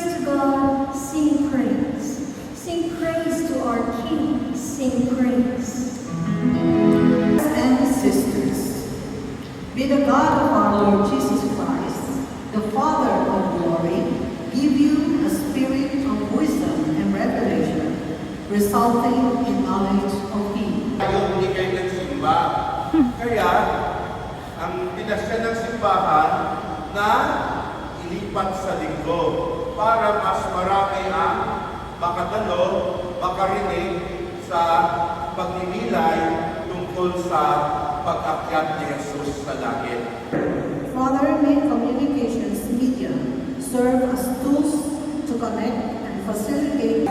praise to God, sing praise. Sing praise to our King, sing praise. And sisters, may the God of our Lord Jesus Christ, the Father of glory, give you a spirit of wisdom and revelation, resulting in knowledge of Him. Ayaw hindi kayo nagsimba. Kaya, ang pinasya ng simbahan na ilipat sa linggo para mas marami ang makadalo, makarinig sa pagninilay tungkol sa pag-akyat ni Jesus sa langit. Father, may communications media serve as tools to connect and facilitate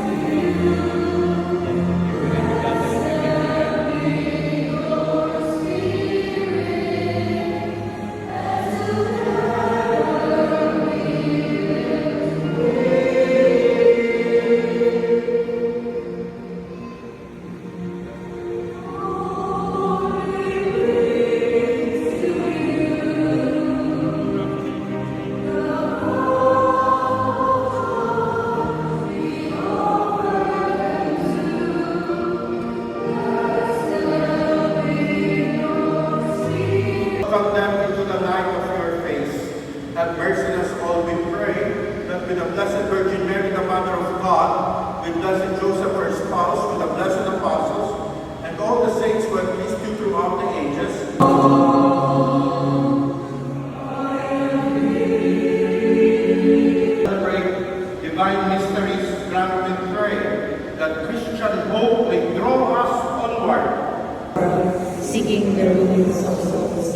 Welcome them into the light of your face. Have mercy on us all, we pray, that with the Blessed Virgin Mary, the Mother of God, with Blessed Joseph, her spouse, with the blessed apostles, and all the saints who have pleased you throughout the ages, celebrate divine mysteries, grant we pray, that Christian hope may draw us onward. Seeking the ruins of souls.